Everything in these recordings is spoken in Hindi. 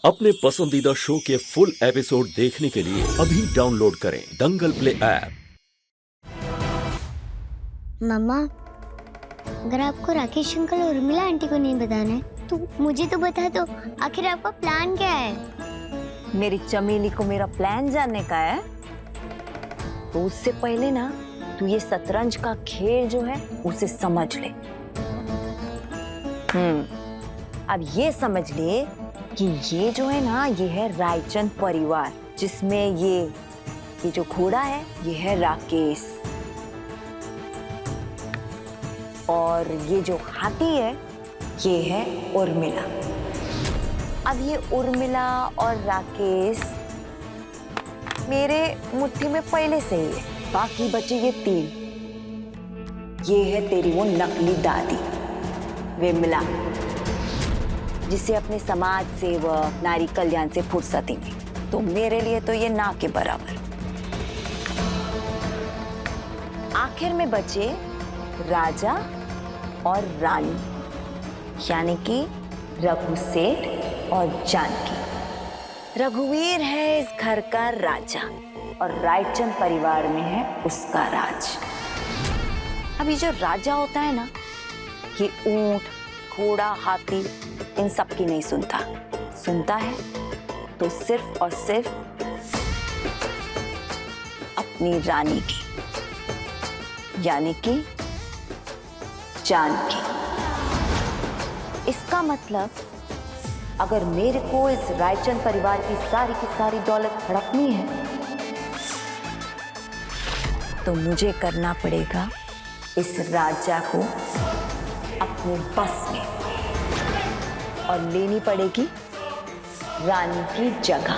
अपने पसंदीदा शो के फुल एपिसोड देखने के लिए अभी डाउनलोड करें दंगल प्ले ऐप। मम्मा, अगर आपको राकेश अंकल और उर्मिला आंटी को नहीं बताना है तो मुझे तो बता दो। आखिर आपका प्लान क्या है? मेरी चमेली को मेरा प्लान जानने का है तो उससे पहले ना तू ये शतरंज का खेल जो है उसे समझ ले। अब ये समझ ले कि ये जो है ना ये है रायचंद परिवार, जिसमें ये जो घोड़ा है ये है राकेश और ये जो हाथी है ये है उर्मिला। अब ये उर्मिला और राकेश मेरे मुट्ठी में पहले से ही है, बाकी बचे ये तीन। ये है तेरी वो नकली दादी विमला, जिसे अपने समाज सेवक नारी कल्याण से फुर्सत ही नहीं, तो मेरे लिए तो ये ना के बराबर। आखिर में बचे राजा और रानी, यानी कि रघु सेठ और जानकी। रघुवीर है इस घर का राजा और रायचंद परिवार में है उसका राज। अब ये जो राजा होता है ना, ये ऊंट, घोड़ा, हाथी इन सब की नहीं सुनता है तो सिर्फ और सिर्फ अपनी रानी की, यानी कि जानकी। इसका मतलब अगर मेरे को इस रायचंद परिवार की सारी दौलत हड़पनी है तो मुझे करना पड़ेगा इस राजा को अपने बस में, और लेनी पड़ेगी रानी की जगह।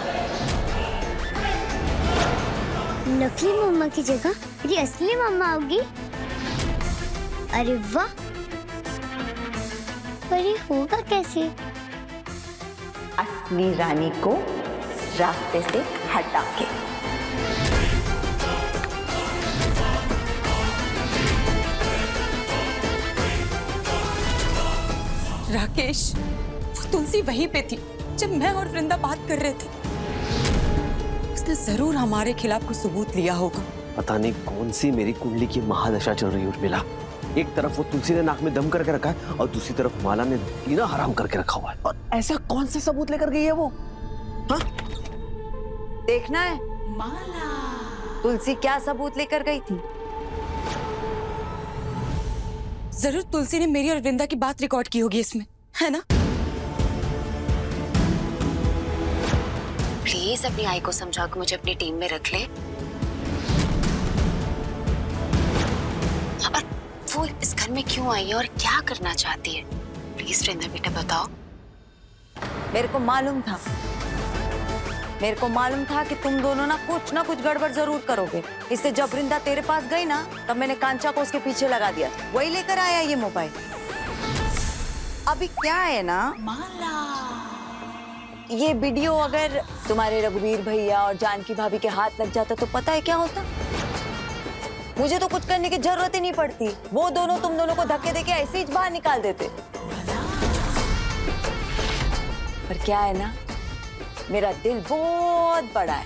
नकली मम्मा की जगह मेरी असली मम्मा होगी। अरे वाह, पर ये होगा कैसे? असली रानी को रास्ते से हटा के। राकेश, वो तुलसी वहीं पे थी जब मैं और वृंदा बात कर रहे थे। उसने जरूर हमारे खिलाफ कुछ सबूत लिया होगा। पता नहीं कौन सी मेरी कुंडली की महादशा चल रही है उर्मिला। एक तरफ वो तुलसी ने नाक में दम करके रखा है और दूसरी तरफ माला ने पीना हराम करके रखा हुआ है। और ऐसा कौन से सबूत लेकर गई है वो? हाँ? देखना है माला तुलसी क्या सबूत लेकर गई थी। जरूर तुलसी ने मेरी और वृंदा की बात रिकॉर्ड की होगी इसमें, है ना? प्लीज अपनी आई को समझा के मुझे अपनी टीम में रख ले। और वो इस घर में क्यों आई है और क्या करना चाहती है? प्लीज वृंदा बेटा बताओ। मेरे को मालूम था कि तुम दोनों ना कुछ गड़बड़ जरूर करोगे। इससे जब वृंदा तेरे पास गई ना तब मैंने कांचा को उसके पीछे लगा दिया, वही लेकर आया ये मोबाइल। अभी क्या है ना माला, ये वीडियो अगर तुम्हारे रघुवीर भैया और जानकी भाभी के हाथ लग जाता तो पता है क्या होता? मुझे तो कुछ करने की जरूरत ही नहीं पड़ती, वो दोनों तुम दोनों को धक्के देके ऐसे ही बाहर निकाल देते। पर क्या है ना, मेरा दिल बहुत बड़ा है,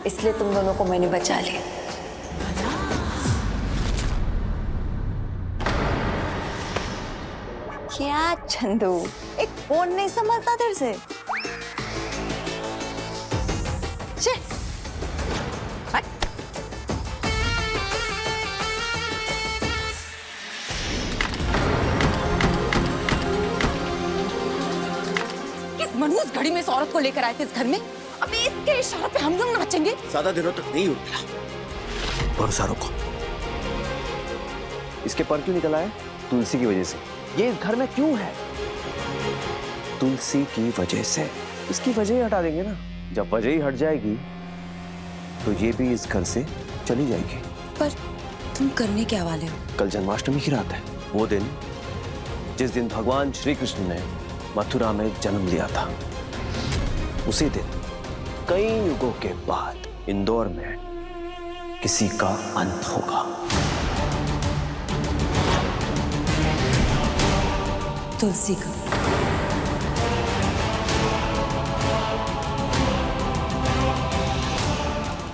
इसलिए तुम दोनों को मैंने बचा लिया। क्या चंदू, एक फोन नहीं संभलता तेरे से? किस मनहूस घड़ी में इस औरत को लेकर आए थे इस घर में? अभी इसके इशारे पे हम लोग न बचेंगे। ज्यादा दिनों तक नहीं उठा। भरोसा रखो। इसके पर क्यों निकला है? तुलसी की वजह से। ये इस घर में क्यों है? तुलसी की वजह से। इसकी वजह ही हटा देंगे ना। जब वजह ही हट जाएगी तो ये भी इस घर से चली जाएगी। पर तुम करने क्या वाले हो? कल जन्माष्टमी की रात है, वो दिन जिस दिन भगवान श्री कृष्ण ने मथुरा में जन्म लिया था। उसी दिन कई युगों के बाद इंदौर में किसी का अंत होगा। तुलसी का।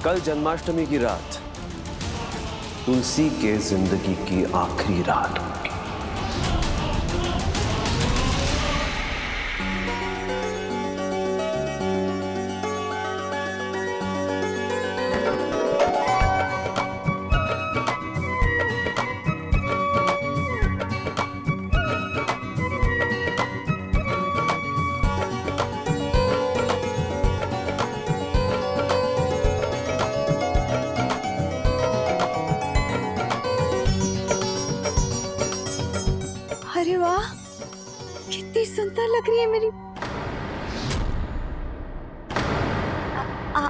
कल जन्माष्टमी की रात तुलसी के जिंदगी की आखिरी रात होगी। अरे वाह, कितनी सुंदर लग रही है मेरी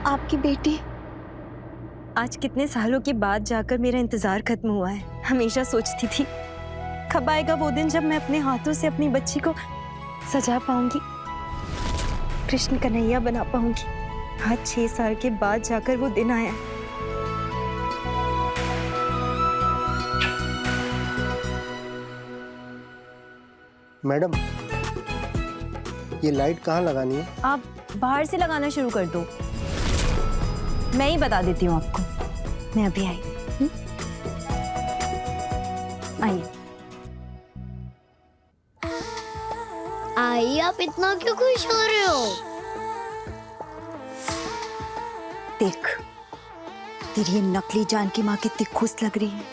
आपकी बेटी। आज कितने सालों के बाद जाकर मेरा इंतजार खत्म हुआ है। हमेशा सोचती थी कब आएगा वो दिन जब मैं अपने हाथों से अपनी बच्ची को सजा पाऊंगी, कृष्ण कन्हैया बना पाऊंगी। आज 6 साल के बाद जाकर वो दिन आया। मैडम, ये लाइट कहाँ लगानी है? आप बाहर से लगाना शुरू कर दो, मैं ही बता देती हूँ आपको। मैं अभी आई। आइए। आई, आप इतना क्यों खुश हो रहे हो? देख, तेरी ये नकली जानकी माँ कितनी खुश लग रही है।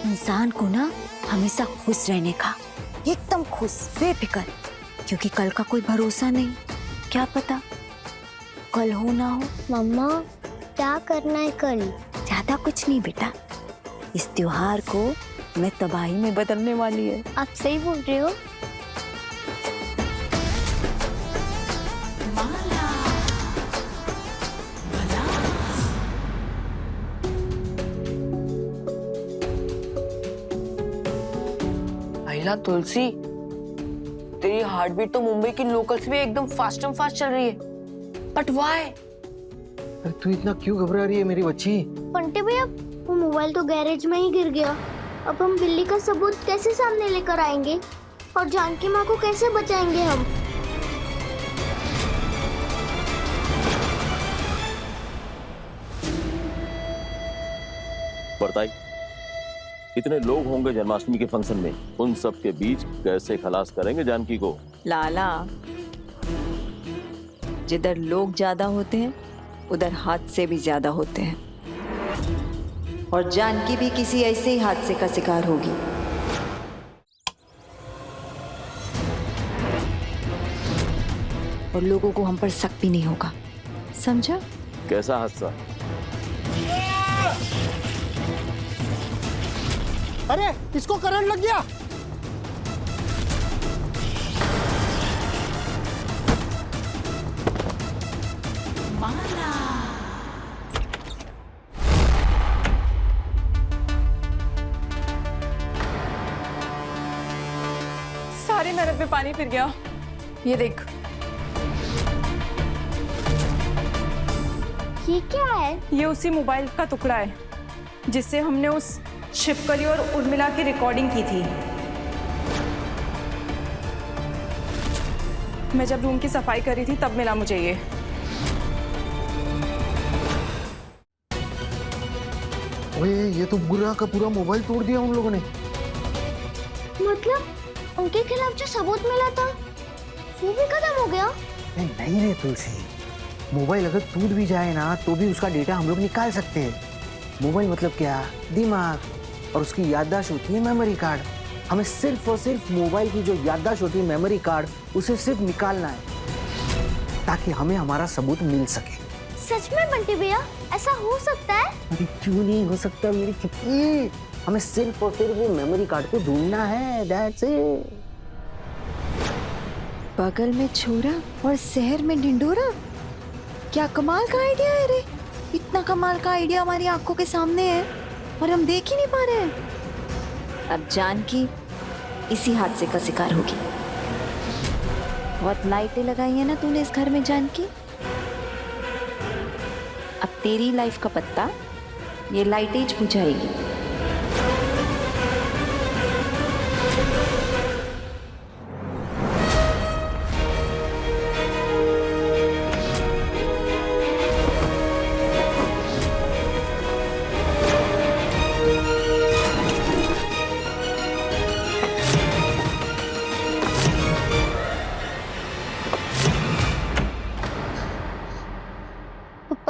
इंसान को ना हमेशा खुश रहने का, एकदम खुश, बेफिक्र, क्योंकि कल का कोई भरोसा नहीं। क्या पता कल हो ना हो। मम्मा, क्या करना है कल? ज्यादा कुछ नहीं बेटा, इस त्योहार को मैं तबाही में बदलने वाली है। आप सही बोल रहे हो। अहिला तुलसी, तेरी हार्ट बीट तो मुंबई की लोकल से भी एकदम फास्ट एंड फास्ट चल रही है। But why? अरे तू इतना क्यों घबरा रही है मेरी बच्ची? बंटी भैया, वो मोबाइल तो गैरेज में ही गिर गया। अब हम बिल्ली का सबूत कैसे सामने लेकर आएंगे और जानकी माँ को कैसे बचाएंगे हम? बताइए, इतने लोग होंगे जन्माष्टमी के फंक्शन में, उन सब के बीच कैसे खलास करेंगे जानकी को? लाला, जिधर लोग ज्यादा होते हैं उधर हादसे भी ज्यादा होते हैं, और जानकी भी किसी ऐसे ही हादसे का शिकार होगी। और लोगों को हम पर शक भी नहीं होगा, समझा? कैसा हादसा? अरे इसको करंट लग गया। सारी मेहनत में पानी फिर गया। ये देख, ये क्या है? ये उसी मोबाइल का टुकड़ा है जिससे हमने उस छिपकली और उर्मिला की रिकॉर्डिंग की थी। मैं जब रूम की सफाई कर रही थी तब मिला मुझे ये। ओए, ये तो पूरा का पूरा मोबाइल तोड़ दिया उन लोगों ने। मतलब उनके खिलाफ जो सबूत मिला था वो भी खत्म हो गया? नहीं रे तुलसी, मोबाइल अगर टूट भी जाए ना तो भी उसका डेटा हम लोग निकाल सकते हैं। मोबाइल मतलब क्या? दिमाग, और उसकी याददाश्त होती है मेमोरी कार्ड। हमें सिर्फ और सिर्फ मोबाइल की जो याददाश्त होती है मेमोरी कार्ड, उसे सिर्फ निकालना है ताकि हमें हमारा सबूत मिल सके। सच में बंटी भैया, ऐसा हो सकता है? अरे क्यों नहीं हो सकता मेरी चिट्ठी? हमें सिर्फ और सिर्फ वो मेमोरी कार्ड को ढूंढना है, दैट्स इट। बगल में छोरा और शहर में ढिंडोरा, क्या कमाल का आइडिया है रे। इतना कमाल का आइडिया हमारी आंखों के सामने है और हम देख ही नहीं पा रहे हैं। अब जानकी इसी हादसे का शिकार होगी। बहुत लाइटें लगाई है ना तूने इस घर में जानकी। अब तेरी लाइफ का पत्ता ये लाइटें ही बुझाएगी।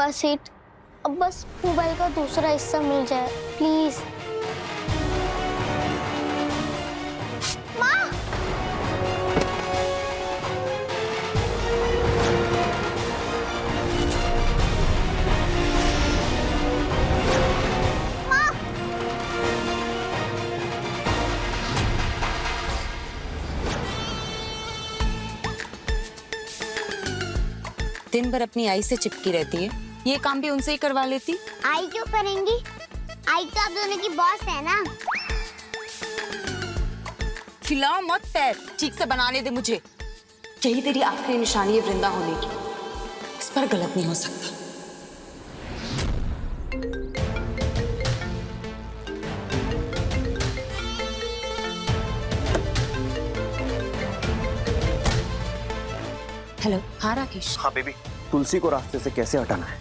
होगा सेठ, अब बस मोबाइल का दूसरा हिस्सा मिल जाए प्लीज। माँ! दिन भर अपनी आई से चिपकी रहती है, ये काम भी उनसे ही करवा लेती। आई क्यों करेंगी? आई तो आप दोनों की बॉस है ना। खिला मत पैर, ठीक से बनाने दे मुझे। यही तेरी आखिरी निशानी है वृंदा होने की, इस पर गलत नहीं हो सकता। हेलो। हाँ राकेश। हाँ बेबी, तुलसी को रास्ते से कैसे हटाना है,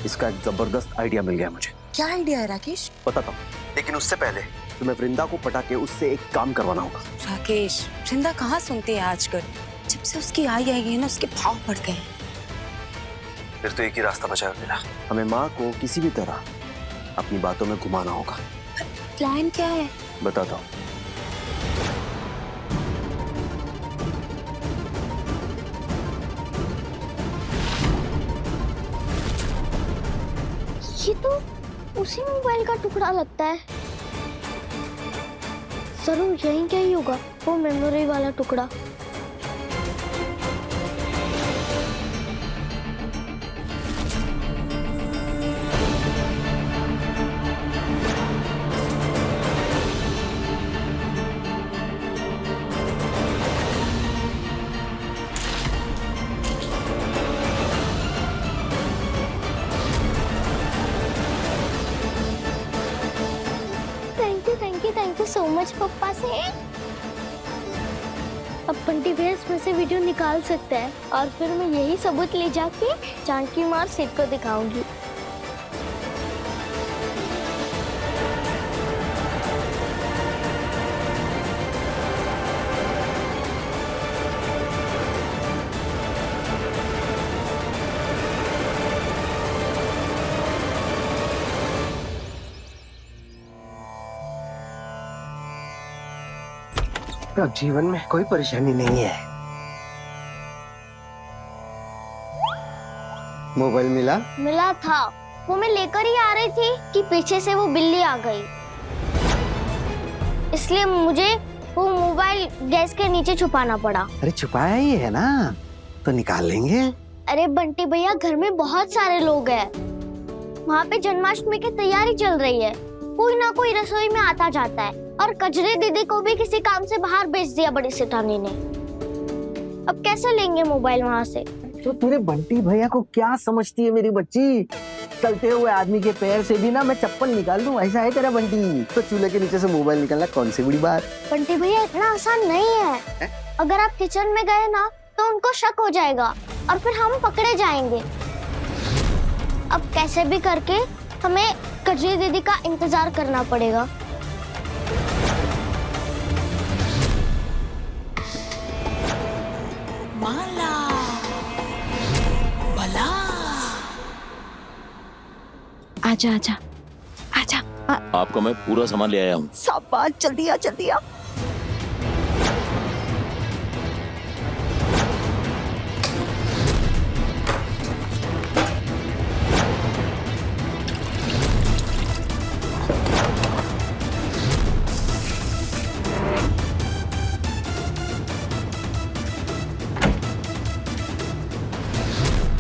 इसका एक जबरदस्त आइडिया मिल गया मुझे। क्या आइडिया है राकेश? बताता हूँ, लेकिन उससे पहले तुम्हें वृंदा को पटा के उससे एक काम करवाना होगा। राकेश, वृंदा कहाँ सुनती है आजकल, जब से उसकी आई है ना उसके भाव बढ़ गए। फिर तो एक ही रास्ता बचा है मेरा, हमें माँ को किसी भी तरह अपनी बातों में घुमाना होगा। प्लान क्या है? बताता हूँ। ये तो उसी मोबाइल का टुकड़ा लगता है। जरूर यही क्या ही होगा, वो मेमोरी वाला टुकड़ा। थैंक यू सो मच पप्पा से। अब बंटी भैया इसमें से वीडियो निकाल सकता है और फिर मैं यही सबूत ले जाके जानकी माँ और सेठ को दिखाऊंगी। अब जीवन में कोई परेशानी नहीं है। मोबाइल मिला था, वो मैं लेकर ही आ रही थी कि पीछे से वो बिल्ली आ गई, इसलिए मुझे वो मोबाइल गैस के नीचे छुपाना पड़ा। अरे छुपाया ही है ना, तो निकाल लेंगे। अरे बंटी भैया, घर में बहुत सारे लोग हैं, वहाँ पे जन्माष्टमी की तैयारी चल रही है, कोई ना कोई रसोई में आता जाता है, और कजरी दीदी को भी किसी काम से बाहर भेज दिया बड़ी सेठानी ने। अब कैसे लेंगे मोबाइल वहाँ से? तो तेरे बंटी भैया को क्या समझती है मेरी बच्ची? चलते हुए आदमी के पैर से भी ना मैं चप्पल निकाल दूं, ऐसा है तेरा बंटी। तो चूल्हे के नीचे से मोबाइल निकालना कौन सी बड़ी बात? बंटी भैया, इतना आसान नहीं है। अगर आप किचन में गए ना तो उनको शक हो जाएगा और फिर हम पकड़े जाएंगे। अब कैसे भी करके हमें कजरी दीदी का इंतजार करना पड़ेगा। माला भला। आजा आजा आजा। आपका मैं पूरा सामान ले आया हूँ। शाबाश, जल्दी आ जल्दी आ।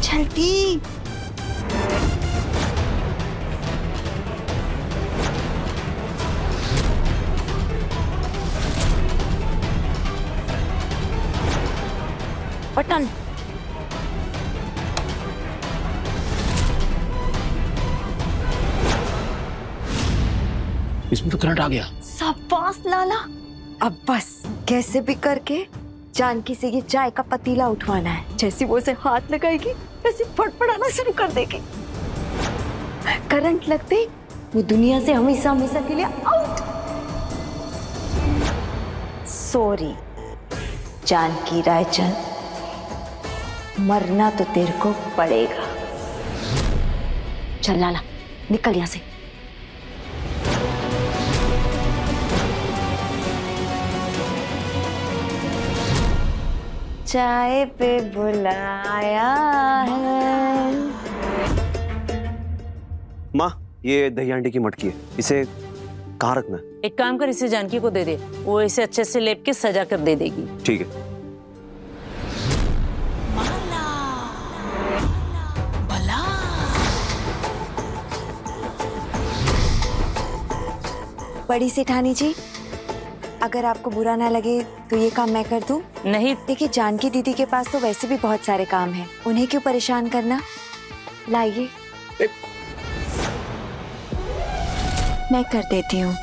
जल्दी। बटन। इसमें तो करंट आ गया। शाबाश लाला। अब बस कैसे भी करके जानकी से ये चाय का पतीला उठवाना है। जैसे वो उसे हाथ लगाएगी वैसे फड़फड़ाना शुरू कर देगी। करंट लगते वो दुनिया से हमेशा हमेशा के लिए आउट। सॉरी जानकी रायचंद, मरना तो तेरे को पड़ेगा। चल लाला निकल यहाँ से। चाय पे बुलाया है। माँ, ये दही हांडी की मटकी है, इसे कहाँ रखना है? एक काम कर, इसे जानकी को दे दे, वो इसे अच्छे से लेप के सजा कर दे देगी। ठीक है। बड़ी सेठानी जी, अगर आपको बुरा ना लगे तो ये काम मैं कर दूं? नहीं, देखिए जानकी दीदी के पास तो वैसे भी बहुत सारे काम हैं, उन्हें क्यों परेशान करना। लाइए मैं कर देती हूँ।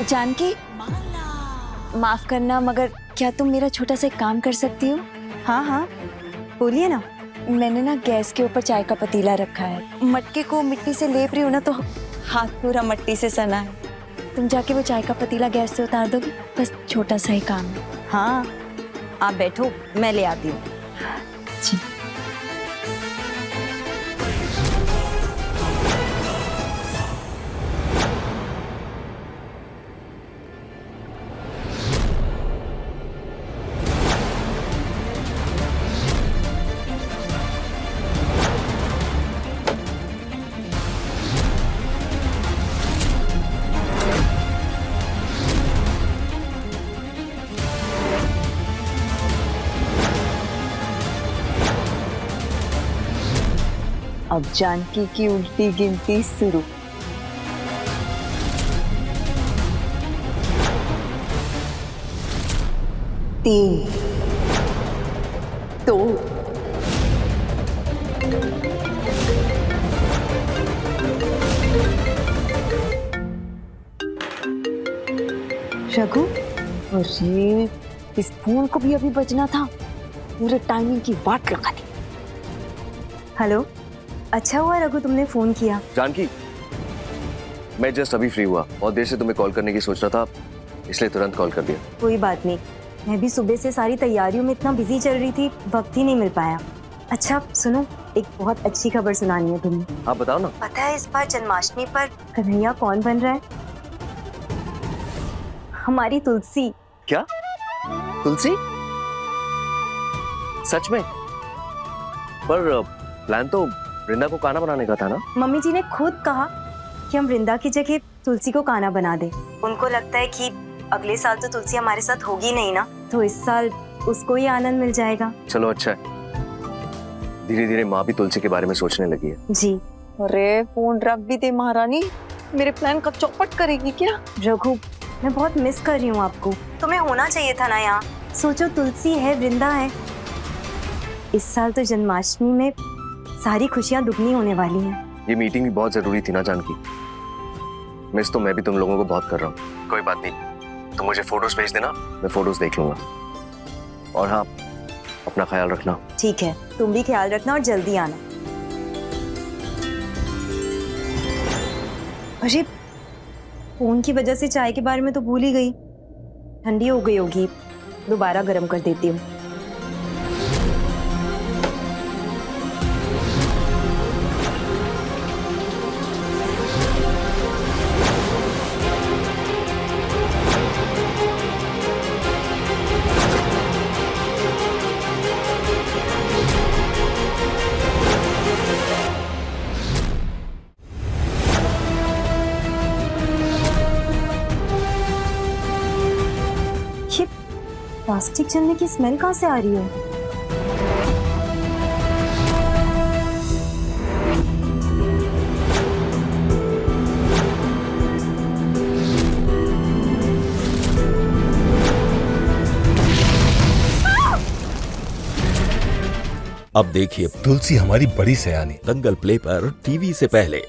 जानकी, माफ करना मगर क्या तुम मेरा छोटा सा एक काम कर सकती हो? हाँ हाँ बोलिए ना। मैंने ना गैस के ऊपर चाय का पतीला रखा है, मटके को मिट्टी से लेप रही हूँ ना तो हाथ पूरा मिट्टी से सना है। तुम जाके वो चाय का पतीला गैस से उतार दोगी? बस छोटा सा ही काम है। हाँ आप बैठो, मैं ले आती हूँ। जी। अब जानकी की उल्टी गिनती शुरू। 3, 2, रघु, अरे इस फोन को भी अभी बजना था, पूरे टाइमिंग की वाट लगा दी। हेलो, अच्छा हुआ रघु तुमने फोन किया। जानकी, मैं जस्ट अभी फ्री हुआ और देर से तुम्हें कॉल करने की सोच रहा था, इसलिए तुरंत कॉल कर दिया। कोई बात नहीं, मैं भी सुबह से सारी तैयारियों में इतना बिजी चल रही थी, वक्त ही नहीं मिल पाया। अच्छा सुनो, एक बहुत अच्छी खबर सुनानी है तुम्हें। आप बताओ ना। पता है इस बार जन्माष्टमी पर कन्हैया कौन बन रहा है? हमारी तुलसी। क्या? तुलसी? सच में? पर प्लान तो वृंदा को कान्हा बनाने का था ना? मम्मी जी ने खुद कहा कि हम वृंदा की जगह तुलसी को कान्हा बना दे। उनको लगता है कि अगले साल तो तुलसी हमारे साथ होगी नहीं ना, तो इस साल उसको ही आनंद मिल जाएगा। चलो अच्छा है, धीरे धीरे माँ भी तुलसी के बारे में सोचने लगी है। जी। अरे फोन रख भी दे महारानी, मेरे प्लान का चौपट करेगी क्या? रघु, मैं बहुत मिस कर रही हूँ आपको, तुम्हें होना चाहिए था ना यहाँ। सोचो तुलसी है, वृंदा है, इस साल तो जन्माष्टमी में सारी खुशियाँ दुगनी होने वाली हैं। ये मीटिंग भी बहुत जरूरी थी ना जानकी, मिस तो मैं भी तुम लोगों को बहुत कर रहा हूँ। कोई बात नहीं, तुम मुझे फोटोज भेज देना, मैं फोटोज देख लूंगा। और हाँ, अपना ख्याल रखना। ठीक है, तुम भी ख्याल रखना और जल्दी आना। अरे फोन की वजह से चाय के बारे में तो भूल ही गई, ठंडी हो गई होगी, दोबारा गर्म कर देती हूँ। प्लास्टिक जलने की स्मेल कहाँ से आ रही है? अब देखिए तुलसी हमारी बड़ी सयानी, दंगल प्ले पर टीवी से पहले।